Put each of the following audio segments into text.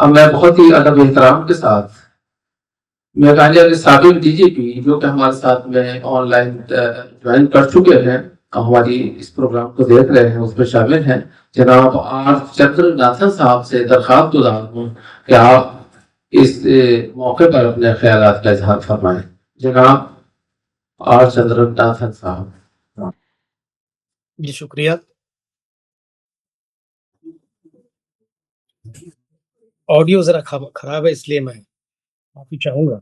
अब मैं बहुत ही अदब एहतराम के साथ मेघालय साबिक डीजीपी जो कि हमारे साथ में ऑनलाइन ज्वाइन कर चुके हैं, हमारी इस प्रोग्राम को देख रहे हैं, उसमें शामिल हैं, जनाब आर चंद्रनाथन साहब से दरखास्त गुजार हूँ कि आप इस मौके पर अपने ख्याल का इजहार फरमाएं। जनाब आर चंद्रनाथन साहब। जी शुक्रिया। ऑडियो जरा खराब है, इसलिए मैं माफी चाहूंगा।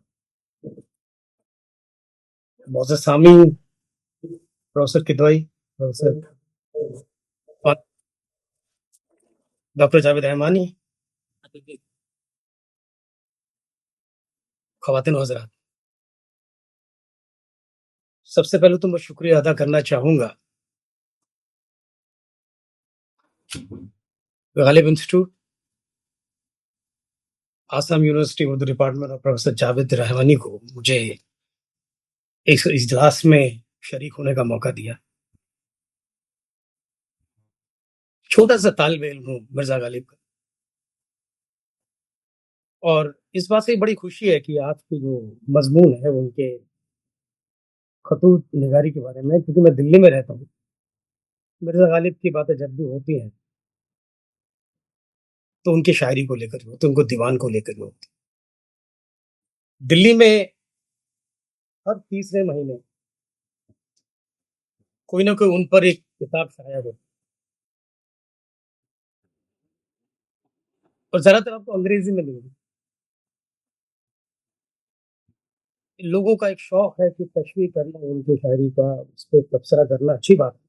बहुत सामीन, professor Kidwai, professor doctor Javed Rahmani, खवातीन और हज़रात, सबसे पहले तो मैं शुक्रिया अदा करना चाहूंगा Ghalib institute, Assam university Urdu department और प्रोफेसर जावेद रहमानी को मुझे इस इजलास में शरीक होने का मौका दिया। छोटा सा तालिब इल्म हूँ मिर्जा गालिब का, और इस बात से बड़ी खुशी है कि आज की जो मजमून है उनके खतूत निगारी के बारे में, क्योंकि मैं दिल्ली में रहता हूँ। मिर्जा गालिब की बातें जब भी होती हैं तो उनकी शायरी को लेकर होती, उनको दीवान को लेकर होती। दिल्ली में हर तीसरे महीने कोई ना कोई उन पर एक किताब छाया होती, और ज्यादातर आपको अंग्रेजी में मिलेगी। लोगों का एक शौक है कि तशरीह करना उनकी शायरी का, उस पर तबसरा करना अच्छी बात है,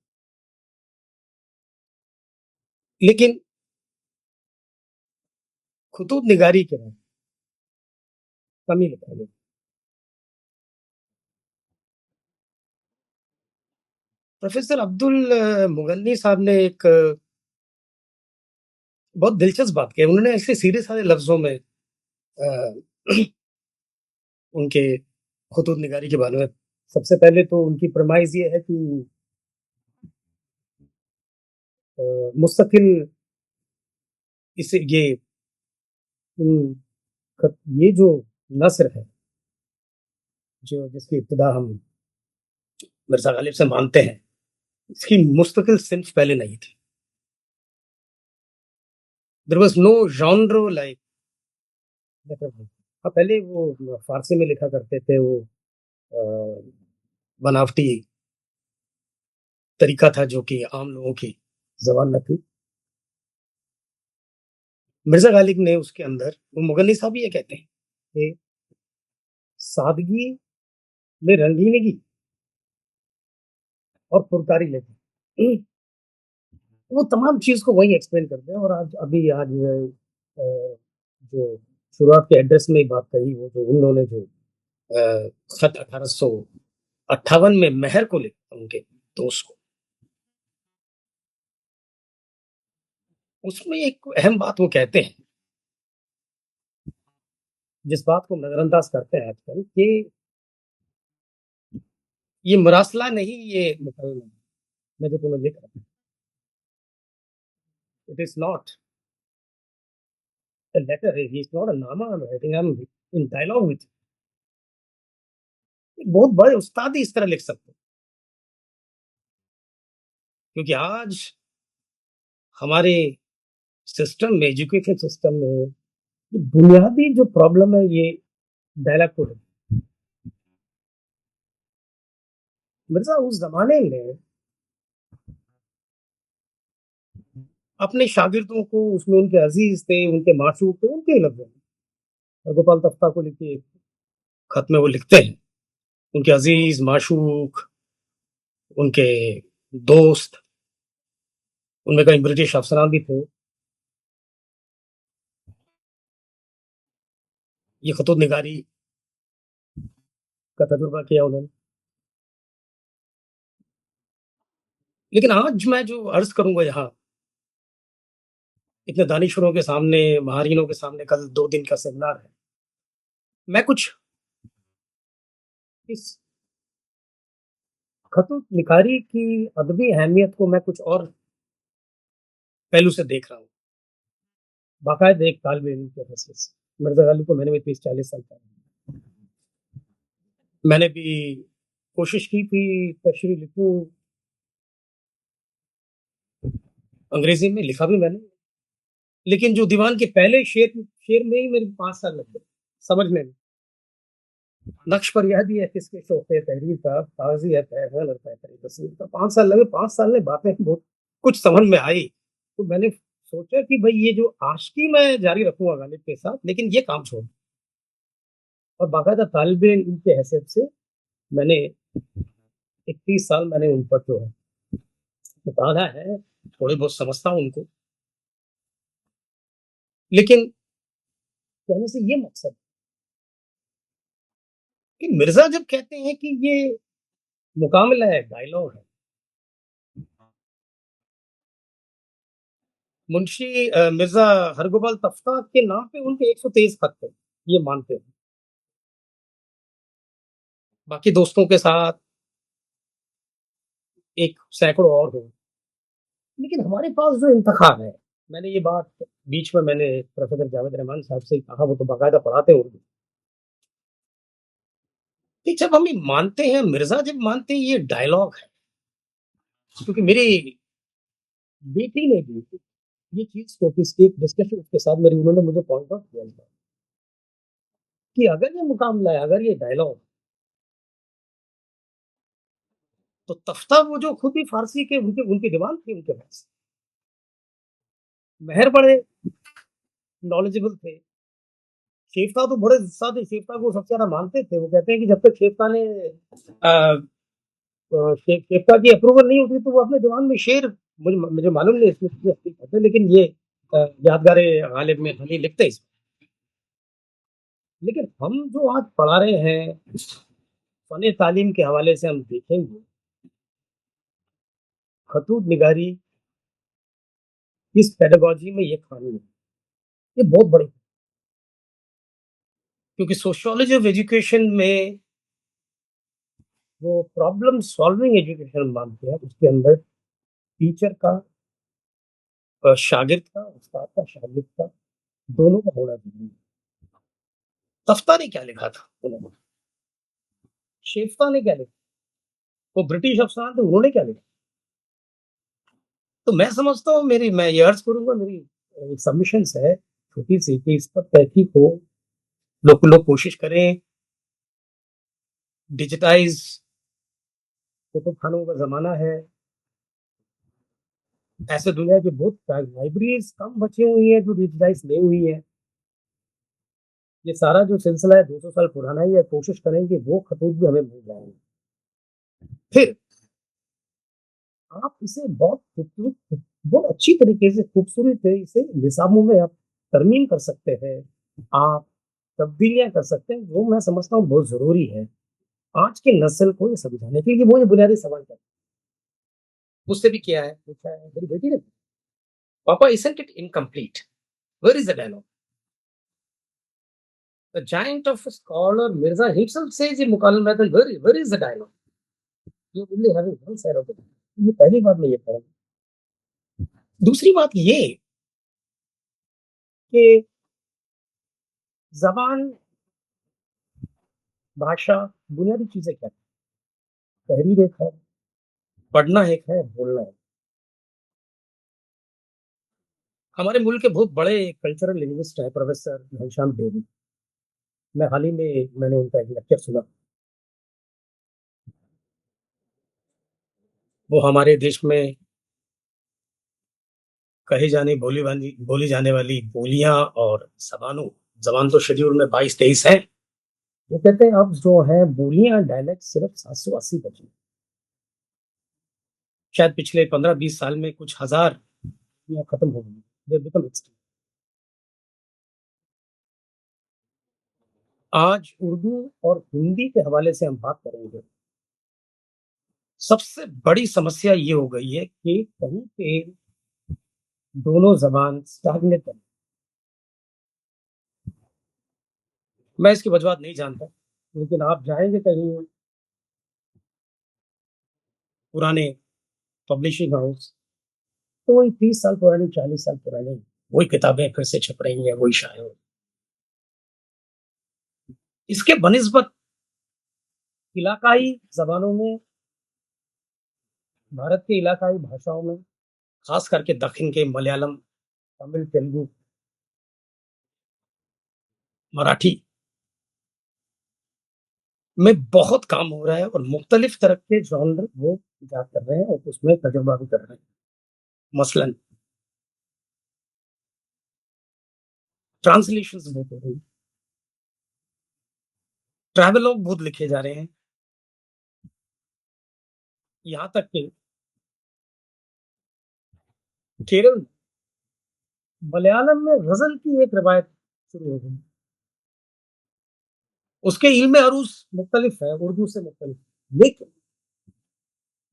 लेकिन खुतूत निगारी के बाद कम ही लिखा गया। प्रोफेसर अब्दुल मुगन्नी साहब ने एक बहुत दिलचस्प बात की। उन्होंने ऐसे सीधे साधे लफ्जों में अ, उनके खुतूत निगारी के बारे में, सबसे पहले तो उनकी प्रमाइज ये है कि मुस्तकिल इसे इन ये जो नस्र है, जो जिसकी इब्तिदा हम मिर्जा गालिब से मानते हैं, इसकी मुस्तकिल सिंफ पहले नहीं थी। There was no genre like, हाँ पहले वो फारसी में लिखा करते थे, वो अ, बनावटी तरीका था जो कि आम लोगों की जबान न थी। मिर्जा गालिब ने उसके अंदर, वो मुगन्नी साहब ये कहते हैं कि सादगी में रंगीनगी और फुरकारी लेते, वो तमाम चीज को वही एक्सप्लेन करते हैं। और आज जो शुरुआत के एड्रेस में ही बात कही, वो जो उन्होंने जो खत 1858 में मेहर को लिखा उनके दोस्त को, उसमें एक अहम बात वो कहते हैं, जिस बात को नजरअंदाज करते हैं आजकल, कि ये मुरासला नहीं, ये मुकलमा, मैं जो तुम्हें लिख रहा हूँ, it is not a letter, he is not a नामा I'm writing, I'm in dialogue with you। बहुत बड़े उस्ताद ही इस तरह लिख सकते हैं, क्योंकि आज हमारे सिस्टम में, एजुकेशन सिस्टम में, ये बुनियादी जो प्रॉब्लम है, ये डायलॉग को है। मिर्जा उस जमाने में अपने शागिर्दों को, उसमें उनके अजीज थे, उनके माशूक थे, उनके ही लफ्ज में, गोपाल तख्ता को लिखे खत में वो लिखते हैं, उनके अजीज माशूक, उनके दोस्त, उनमें कई ब्रिटिश अफसरान भी थे। ये खतूत निगारी का तजुर्बा किया उन्होंने। लेकिन आज मैं जो अर्ज करूंगा यहाँ इतने दानिशुरों के सामने, महारीनों के सामने, कल 2 दिन का सेमिनार है, मैं कुछ इस खतूत निगारी की अदबी अहमियत को मैं कुछ और पहलू से देख रहा हूँ। बाकायदा एक तालिब इल्म के हैसियत से। मिर्ज़ा गालिब को मैंने भी 30-40 साल पढ़ा। मैंने भी कोशिश की थी तशरीह लिखूँ, अंग्रेज़ी में लिखा भी मैंने, लेकिन जो दीवान के पहले शेर में ही मेरे 5 साल लग गए समझने में। नक्श पर यह है किसके शौक़ तहरीर का, काग़ज़ी है पैगल और पैकरे तस्वीर का। 5 साल लगे, 5 साल में बातें बहुत कुछ समझ में आई। तो मैंने सोचा कि भई ये जो आशिकी मैं जारी रखूँगा गालिब के साथ, लेकिन ये काम छोड़ दूँ। और बाकायदा तालिब-ए-इल्म की हैसियत से मैंने 31 साल मैंने उन पर जो है मुताला है, थोड़े बहुत समझता हूँ उनको। लेकिन कहने से ये मकसद कि मिर्ज़ा जब कहते हैं कि ये मुकाबला है, डायलॉग है, मुंशी मिर्ज़ा हरगोपाल तफ्ता के नाम पे उनके 123 खत थे, ये मानते हैं। बाकी दोस्तों के साथ एक सैकड़ों और हों। लेकिन हमारे पास जो इंतखाब है, मैंने ये बात बीच में मैंने प्रोफ़ेसर जावेद रहमान साहब से कहा, वो तो बाकायदा पढ़ाते हैं उर्दू, कि जब हम ये मानते हैं, मिर्ज़ा जब मानते हैं ये डायलॉग है, क्योंकि मेरी बेटी ने भी ये चीज़ सोफ़िस्टिक डिस्कशन उसके साथ मेरी उन्होंने मुझे पॉइंट आउट किया था, कि अगर ये मुकाबला है, अगर ये डायलॉग, तो तफ्ता वो जो खुद ही फ़ारसी के उनके उनके दीवान थे उनके पास। महर बड़े नॉलेजेबल थे। शेफ़ता तो बड़े साथ शेफ़ता को सबसे ज़्यादा मानते थे। वो कहते हैं कि जब तक शेफ़ता ने शेफ़ता की अप्रूवल नहीं होती तो वो अपने दीवान में शेर मुझे मालूम नहीं इसमें कितनी हकीकत है, लेकिन ये यादगार गालिब में हनी लिखते हैं इसमें। लेकिन हम जो आज पढ़ा रहे हैं, फ़न तालीम के हवाले से हम देखेंगे, खतूत निगारी इस पेडागॉजी में ये खामी है। ये बहुत बड़ी, क्योंकि सोशियोलॉजी ऑफ एजुकेशन में वो प्रॉब्लम सॉल्विंग एजुकेशन मानते हैं, उसके अंदर टीचर का शागिर्द का, उस्ताद का, शागिर्द का, दोनों का होना ज़रूरी है। तफ्ता ने क्या लिखा था उन्होंने, शेफ़ता ने क्या लिखा, वो ब्रिटिश अफ़सरान थे, उन्होंने क्या लिखा? तो मैं समझता हूँ मैं ये अर्ज़ करूँगा, मेरी सबमिशंस है छोटी-सी, कि इस पर तहकीक हो, लोग कोशिश करें, डिजिटाइज़ कुतुब खानों का ज़माना है, ऐसे दुनिया की बहुत लाइब्रेरीज़ कम बची हुई हैं जो डिजिटाइज़ नहीं हुई हैं। ये सारा जो सिलसिला है 200 साल पुराना ही है, कोशिश करें कि वो खतूत भी हमें मिल जाएँ। फिर आप इसे बहुत खूबसूरत, बहुत अच्छी तरीके से खूबसूरत है इसे निसाबों में आप तरमीम कर सकते हैं, आप तब्दीलियाँ कर सकते हैं, वो मैं समझता हूँ बहुत ज़रूरी है। आज की नस्ल को ये समझाने के लिए वो ये बुनियादी सवाल था। मुझसे भी किया है, पूछा है, मेरी बेटी ने, पापा isn't it incomplete? Where is the dialogue? The giant of scholar Mirza himself says in मुकालम method, where is the dialogue? You only having one side of it. ये पहली बात मैं ये कहूँगा। दूसरी बात ये कि ज़बान, भाषा, बुनियादी चीज़ें क्या हैं? तहरीर एक है, पढ़ना एक है, बोलना एक। हमारे मुल्क के बहुत बड़े कल्चरल लिंग्विस्ट हैं प्रोफेसर घनश्याम बेरी। मैं हाल ही में मैंने उनका एक लेक्चर सुना। वो हमारे देश में कही जानी बोली जाने वाली बोलियाँ और ज़बान तो शेड्यूल में 22-23 है। वो कहते हैं अब जो है बोलियाँ डायलेक्ट सिर्फ़ 780 बची हैं। शायद पिछले 15-20 साल में कुछ हज़ार बोलियाँ खत्म हो गई। They become extinct. आज उर्दू और हिंदी के हवाले से हम बात करेंगे। सबसे बड़ी समस्या ये हो गई है कि कहीं पे दोनों ज़बान स्टैग्नेट है। मैं इसकी वजूहत नहीं जानता, लेकिन आप जाएँगे कहीं पुराने पब्लिशिंग हाउस, तो वही 30 साल पुरानी, 40 साल पुरानी वही किताबें फिर से छप रही हैं, वही शाये हो इसके बनिस्बत इलाकाई ज़बानों में, भारत के इलाकाई भाषाओं में, ख़ास करके दक्षिण के मलयालम, तमिल, तेलुगु, मराठी में बहुत काम हो रहा है और मुख्तलिफ तरह के जॉनर वो इजाद कर रहे हैं और उसमें तजुर्बा भी कर रहे हैं। मसलन ट्रांसलेशंस बहुत हो रही हैं। ट्रैवलॉग बहुत लिखे जा रहे हैं। यहाँ तक कि केरल में मलयालम में ग़ज़ल की एक रिवायत शुरू हो गई। उसके इल्म अरूज मुख्तलिफ है, उर्दू से मुख्तलिफ, लेकिन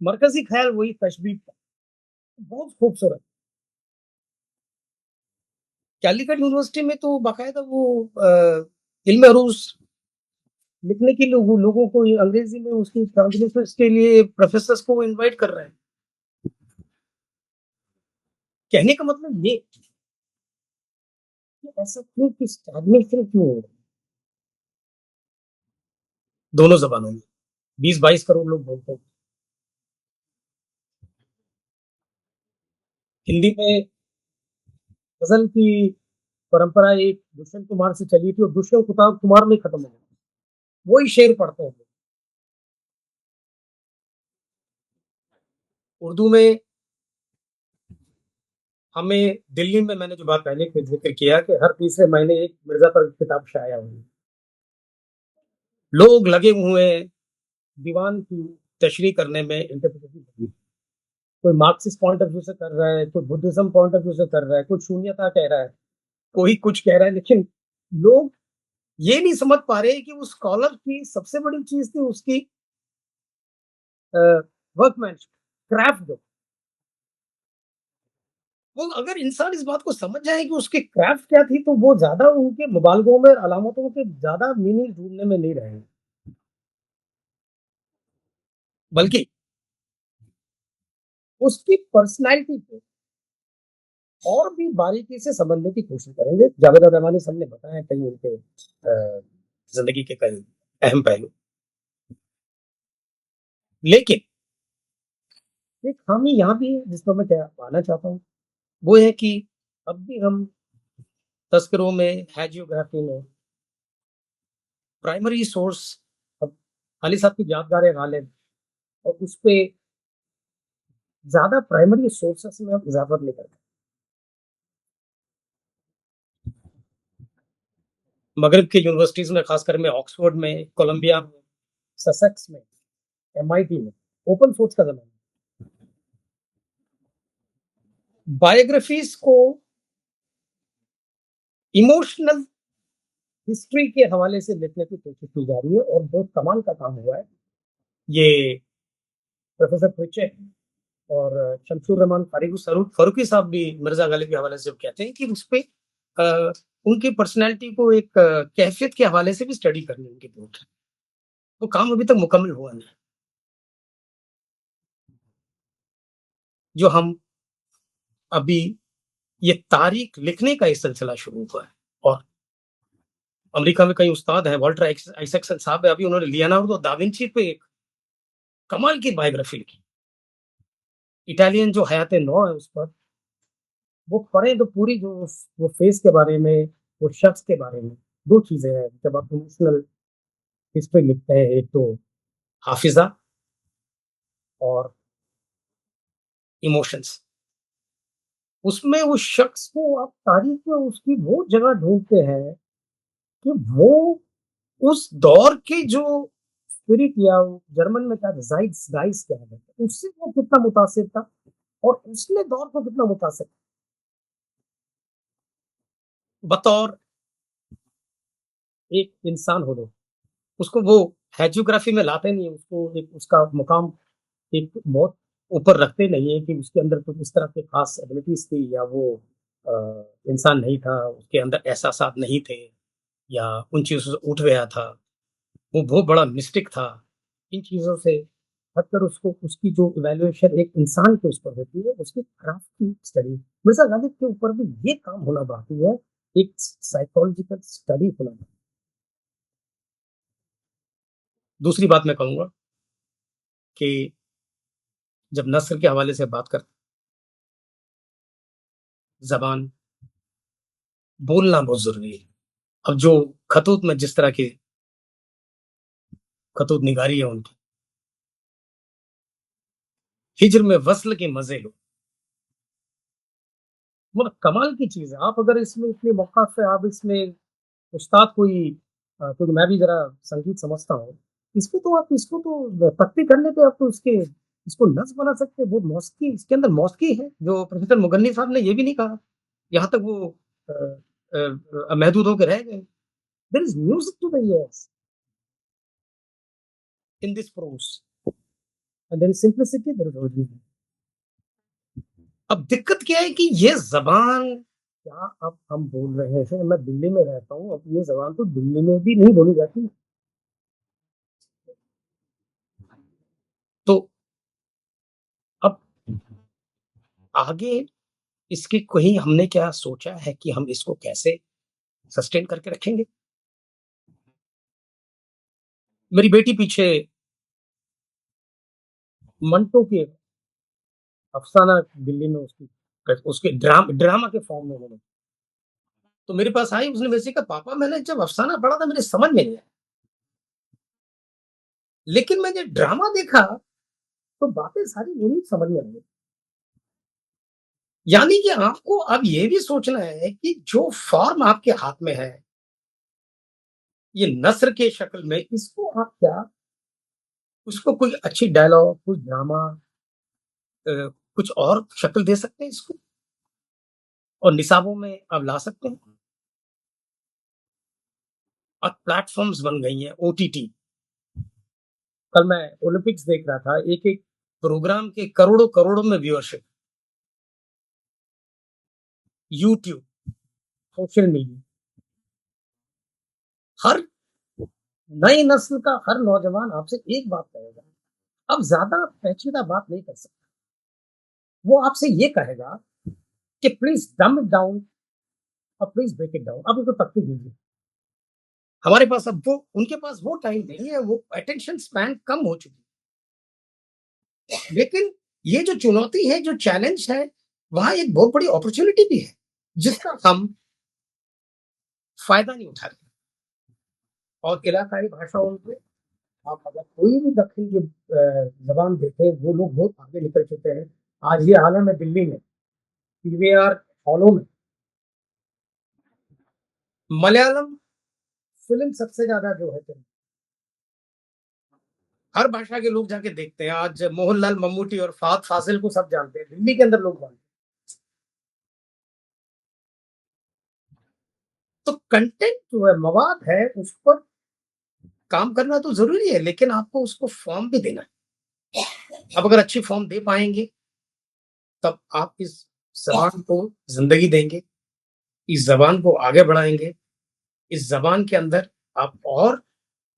मरकज़ी ख़्याल वही तशबीह का, बहुत खूबसूरत। कैलीकट यूनिवर्सिटी में तो बाकायदा वो इल्म अरूज लिखने के लोगों को अंग्रेजी में उसकी ट्रांसलेशंस के लिए प्रोफेसर्स को इनवाइट कर रहे हैं। कहने का मतलब ये कि ऐसा क्यों कि स्टैग्नेशन क्यों हो रहा है? दोनों ज़बानों में 20-22 करोड़ लोग बोलते हैं। हिंदी में ग़ज़ल की परंपरा एक दुष्यंत कुमार से चली थी और दुष्यंत कुमार में खत्म हो गई। वही शेर पढ़ते हैं। उर्दू में हमें दिल्ली में मैंने जो बात पहले भी ज़िक्र किया कि हर तीसरे महीने एक मिर्ज़ा पर किताब शाया हुई है। लोग लगे हुए हैं दीवान की तशरीह करने में, इंटरप्रिटेशन करने में। कोई मार्क्सिस्ट पॉइंट ऑफ व्यू से कर रहा है, कोई बुद्धिज़्म पॉइंट ऑफ व्यू से कर रहा है, कोई शून्यता कह रहा है, कोई कुछ कह रहा है, लेकिन लोग ये नहीं समझ पा रहे कि उस स्कॉलर की सबसे बड़ी चीज़ थी उसकी अ, वर्कमैनशिप, क्राफ्ट जो वो अगर इंसान इस बात को समझ जाए कि उसकी क्राफ्ट क्या थी, तो वो ज़्यादा उनके मुबालगों में, अलामतों के ज़्यादा मीनिंग ढूँढने में नहीं रहेंगे। बल्कि उसकी पर्सनैलिटी को और भी बारीकी से समझने की कोशिश करेंगे। जावेद रहमानी साहब ने बताया कई उनके ज़िंदगी के कई अहम पहलू। लेकिन एक खामी यहाँ भी है जिस पर मैं कहना चाहता हूँ, वो है कि अब भी हम तज़किरों में, हैजियोग्राफी में प्राइमरी सोर्स अब अली साहब की यादगार गालिब और उसपे ज़्यादा प्राइमरी सोर्सेस में अब इज़ाफ़त नहीं करते। मगरिब की यूनिवर्सिटीज़ में ख़ासकर में ऑक्सफोर्ड में, कोलंबिया में, ससेक्स में, एमआईटी में, ओपन सोर्स का ज़माना है। बायोग्राफ़ीज़ को इमोशनल हिस्ट्री के हवाले से लिखने की कोशिश की जा रही है और बहुत कमाल का काम हुआ है। ये प्रोफ़ेसर पृथ्वी और शमशुर रहमान फारूकी साहब भी मिर्ज़ा गालिब के हवाले से कहते हैं कि उसपे अ, उनकी पर्सनैलिटी को एक कैफ़ियत के हवाले से भी स्टडी करनी उनकी ज़रूरत है। वो काम अभी तक मुकम्मल हुआ नहीं। जो हम अभी ये तारीख लिखने का एक सिलसिला शुरू हुआ है और अमेरिका में कई उस्ताद हैं, वॉल्टर आइज़ैक्सन साहब है, अभी उन्होंने लियोनार्डो दा विंची पे एक कमाल की बायोग्राफ़ी लिखी। इटालियन जो हयात-ए-नौ है उस पर, वो पढ़ें तो पूरी जो वो फ़ेस के बारे में, वो शख्स के बारे में, 2 चीज़ें हैं जब आप इमोशनल हिस्ट्री लिखते हैं, एक तो हाफ़िज़ा और इमोशंस। उसमें उस शख्स को आप तारीख में उसकी वो जगह ढूँढते हैं कि वो उस दौर के जो स्पिरिट या जर्मन में क्या ज़ाइट्सगाइस्ट कहा जाता है, उससे वो कितना मुतासिर था और उसने दौर को कितना मुतासिर बतौर एक इंसान होने। उसको वो हैजियोग्राफी में लाते नहीं है, उसको एक उसका मुकाम एक बहुत ऊपर रखते नहीं है कि उसके अंदर कुछ इस तरह के खास एबिलिटीज़ थी या वो अ, इंसान नहीं था, उसके अंदर एहसासात नहीं थे या उन चीज़ों से उठ गया था। वो बहुत बड़ा मिस्टिक था। इन चीज़ों से हटकर उसको उसकी जो इवैल्यूएशन एक इंसान के उस पर होती है, उसकी क्राफ्ट की स्टडी। मिर्ज़ा गालिब के ऊपर भी ये काम होना बाकी है, एक साइकोलॉजिकल स्टडी होना बाकी है। दूसरी बात मैं कहूँगा कि जब नस्र के हवाले से बात करते ज़बान बोलना बहुत ज़रूरी है। अब जो खतूत में जिस तरह की खतूत निगारी है उनकी, हिज्र में वस्ल के मज़े लो, मतलब कमाल की चीज़ है। आप अगर इसमें इतने मौक़ा से आप इसमें उस्ताद कोई क्योंकि मैं भी ज़रा संगीत समझता हूँ, इसको तो आप इसको तो पट्टी करने पे आप तो इसके इसको नज़्म बना सकते हैं, बहुत मौसीकी इसके अंदर मौसीकी है, जो प्रोफ़ेसर मुगन्नी साहब ने ये भी नहीं कहा। यहाँ तक वो महदूद होके रह गए। There is music to the ears in this prose and there is simplicity, there is originality. अब दिक्कत क्या है कि ये ज़बान क्या अब हम बोल रहे हैं, मैं दिल्ली में रहता हूँ, अब ये ज़बान तो दिल्ली में भी नहीं बोली जाती। तो अब आगे इसकी कहीं हमने क्या सोचा है कि हम इसको कैसे सस्टेन करके रखेंगे? मेरी बेटी पीछे मंटो के अफ़साना दिल्ली में उसके ड्रामा के फॉर्म में वो बनी। तो मेरे पास आई, उसने मेरे से कहा, "पापा मैंने जब अफ़साना पढ़ा था मेरे समझ में नहीं आया, लेकिन मैंने ड्रामा देखा तो बातें सारी मेरी समझ में आ गई।" यानी कि आपको अब ये भी सोचना है कि जो फ़ॉर्म आपके हाथ में है, ये नस्र के शक्ल में, इसको आप क्या उसको कोई अच्छी डायलॉग, कोई ड्रामा अ, कुछ और शक्ल दे सकते हैं इसको और निसाबों में अब ला सकते हैं। अब प्लेटफ़ॉर्म्स बन गई हैं, ओटीटी। कल मैं ओलंपिक्स देख रहा था, एक-एक प्रोग्राम के करोड़ों-करोड़ों में व्यूअरशिप, यूट्यूब, सोशल मीडिया, हर नई नस्ल का हर नौजवान आपसे एक बात कहेगा, अब ज़्यादा पेचीदा बात नहीं कर सकता। वो आपसे ये कहेगा कि प्लीज़ डम्ब इट डाउन और प्लीज़ ब्रेक इट डाउन। आप इसको तख्ती कीजिए। हमारे पास अब वो उनके पास वो टाइम नहीं है, वो अटेंशन स्पैन कम हो चुकी है। लेकिन ये जो चुनौती है, जो चैलेंज है, वहाँ एक बहुत बड़ी अपॉर्च्युनिटी भी है, जिसका हम फ़ायदा नहीं उठा रहे। और इलाकाई भाषाओं में आप अगर कोई भी दक्षिण की ज़बान देखें, वो लोग बहुत आगे निकल चुके हैं। आज ये आलम है दिल्ली में, पीवीआर हॉलों में, मलयालम फ़िल्म सबसे ज़्यादा जो है हर भाषा के लोग जाके देखते हैं। आज मोहनलाल मम्मूटी और फ़हद फ़ाज़िल को सब जानते हैं, दिल्ली के अंदर लोग जानते हैं। तो कंटेंट जो है, मवाद है, उस पर काम करना तो ज़रूरी है, लेकिन आपको उसको फ़ॉर्म भी देना है। अब अगर अच्छी फ़ॉर्म दे पाएँगे, तब आप इस ज़बान को ज़िंदगी देंगे, इस ज़बान को आगे बढ़ाएँगे, इस ज़बान के अंदर आप और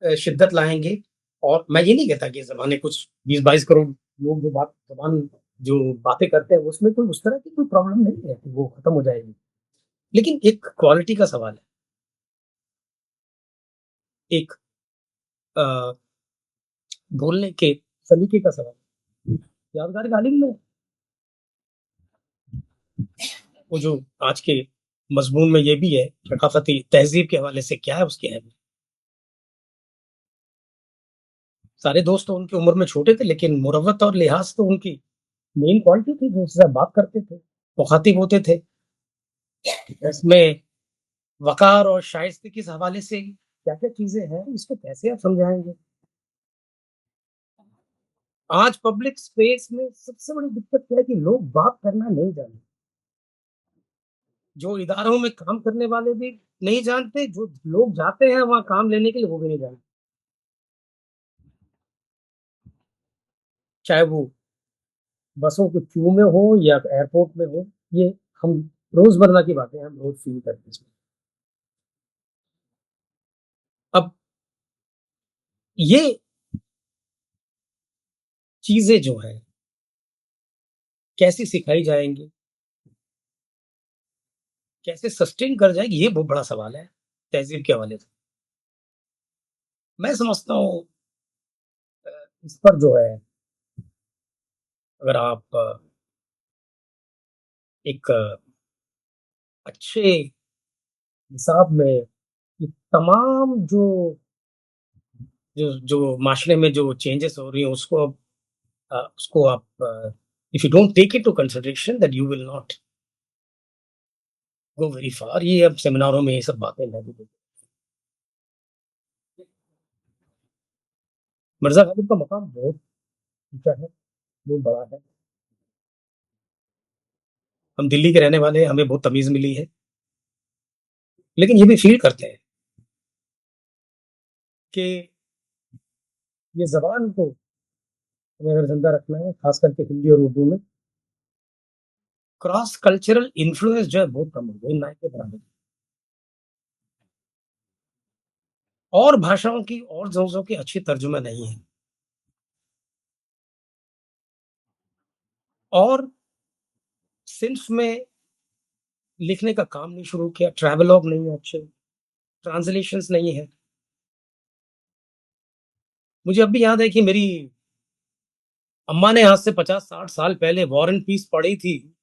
शिद्दत लाएँगे। और मैं ये नहीं कहता कि ज़बानें कुछ 20-22 करोड़ लोग जो बातें करते हैं, उसमें कोई उस तरह की कोई प्रॉब्लम नहीं है कि वो खत्म हो जाएगी। लेकिन एक क्वालिटी का सवाल है, एक अ, बोलने के सलीके का सवाल है। यादगार गालिब में वो जो आज के मज़मून में ये भी है, सकाफ़ती तहज़ीब के हवाले से क्या है उसकी अहमियत। सारे दोस्त तो उनकी उम्र में छोटे थे, लेकिन मुरव्वत और लिहाज़ तो उनकी मेन क्वालिटी थी, जो उससे बात करते थे, मुख़ातिब होते थे। इसमें वक़ार और शाइस्ते किस हवाले से क्या-क्या चीज़ें हैं, इसको कैसे आप समझाएँगे? आज पब्लिक स्पेस में सबसे बड़ी दिक्कत क्या है कि लोग बात करना नहीं जानते। जो इदारों में काम करने वाले भी नहीं जानते, जो लोग जाते हैं वहाँ काम लेने के लिए, वो भी नहीं जानते। चाहे वो बसों के क्यू में हो या एयरपोर्ट में हो, ये हम रोज़मर्रा की बातें हम रोज़ फ़ील करते हैं। अब ये चीजें जो है कैसी सिखाई जाएंगी, कैसे सस्टेन कर जाएगी, ये बहुत बड़ा सवाल है तहजीब के हवाले से। मैं समझता हूँ इस पर जो है, अगर आप एक अच्छे हिसाब में ये तमाम जो जो जो माशरे में जो चेंजेस हो रही हैं उसको आप if you don't take it to consideration that you will not go very far. ये अब सेमिनारों में ये सब बातें नहीं। मिर्जा गालिब का मकाम बहुत ऊंचा है, बहुत बड़ा है। हम दिल्ली के रहने वाले हैं, हमें बहुत तमीज मिली है, लेकिन ये भी फील करते हैं कि ये जबान को हमें अगर जिंदा रखना है, खास करके हिंदी और उर्दू में, क्रॉस कल्चरल इन्फ्लुएंस जो है बहुत कम हो गया, ना के बराबर। और भाषाओं की और जोजों की अच्छी तर्जुमा नहीं है, और सिंफ में लिखने का काम नहीं शुरू किया, ट्रैवलॉग नहीं है, अच्छे ट्रांसलेशंस नहीं है। मुझे अब भी याद है कि मेरी अम्मा ने आज से 50-60 साल पहले वॉर एंड पीस पढ़ी थी,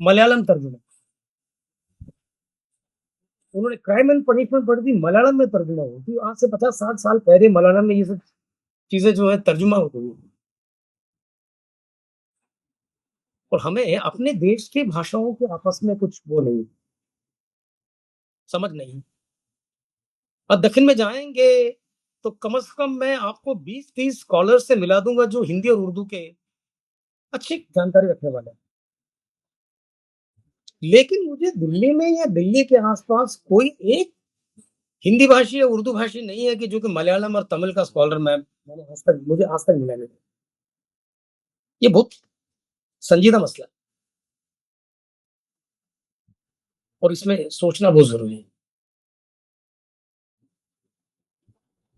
मलयालम तर्जुमा। उन्होंने क्राइम एंड पनिशमेंट पढ़ी थी, मलयालम में तर्जुमा होती। आज से 50-60 साल पहले मलयालम में ये सब चीजें जो है तर्जुमा होती है। और हमें अपने देश की भाषाओं के आपस में कुछ वो नहीं, समझ नहीं। और दक्षिण में जाएंगे तो कम से कम मैं आपको 20-30 स्कॉलर से मिला दूंगा जो हिंदी और उर्दू के अच्छी जानकारी रखने वाले हैं। लेकिन मुझे दिल्ली में या दिल्ली के आसपास कोई एक हिंदी भाषी या उर्दू भाषी नहीं है कि जो कि मलयालम और तमिल का स्कॉलर मैंने आज तक मिला नहीं। ये बहुत संजीदा मसला है और इसमें सोचना बहुत जरूरी है।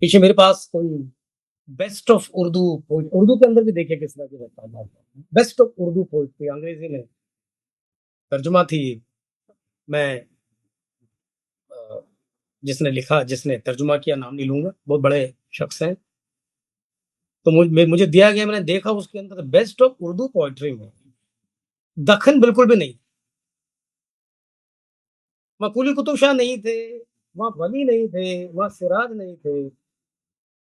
पीछे मेरे पास कोई बेस्ट ऑफ उर्दू, उर्दू के अंदर भी देखिए किस तरह की रहता है, बेस्ट ऑफ उर्दू पोइट्री अंग्रेजी में तर्जुमा थी। मैं जिसने लिखा, जिसने तर्जुमा किया, नाम नहीं लूंगा, बहुत बड़े शख्स हैं। तो मुझे दिया गया, मैंने देखा उसके अंदर बेस्ट ऑफ उर्दू पोइट्री में दखन बिल्कुल भी नहीं। वहाँ कुली कुतुब शाह नहीं थे, वहाँ वली नहीं थे, वहाँ सिराज नहीं थे,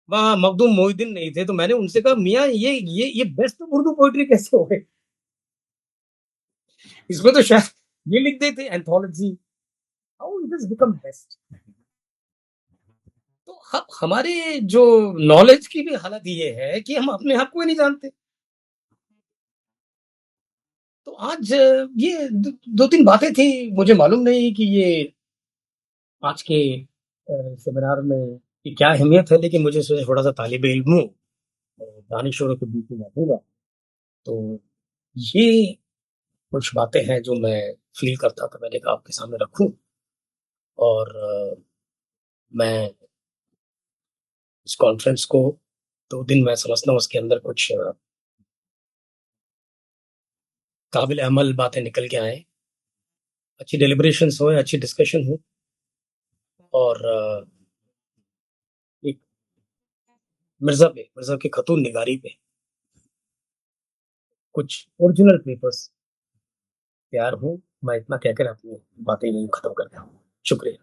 वहाँ मखदूम मोहिउद्दीन नहीं थे। तो मैंने उनसे कहा, मियाँ ये बेस्ट ऑफ उर्दू पोइट्री कैसे हो गई? इसमें तो शायद ये लिख देते anthology, how it is become best. तो हमारे जो नॉलेज की भी हालत ये है कि हम अपने आप को ही नहीं जानते। तो आज ये दो तीन बातें थी, मुझे मालूम नहीं कि ये आज के सेमिनार में की क्या अहमियत है, लेकिन मुझे सोचा थोड़ा सा तालिब इल्मों और दानिशोरों के बीच में बैठूंगा। तो ये कुछ बातें हैं जो मैं फील करता था, मैंने कहा आपके सामने रखूं। और मैं इस कॉन्फ्रेंस को 2 दिन मैं समझता हूँ उसके अंदर कुछ काबिल अमल बातें निकल के आए, अच्छी डेलिब्रेशंस हो, अच्छी डिस्कशन हो, और एक मिर्जा के खतून निगारी पे कुछ ओरिजिनल पेपर्स तैयार हो। मैं इतना कहकर अपनी बातें यहीं खत्म करता हूँ। शुक्रिया।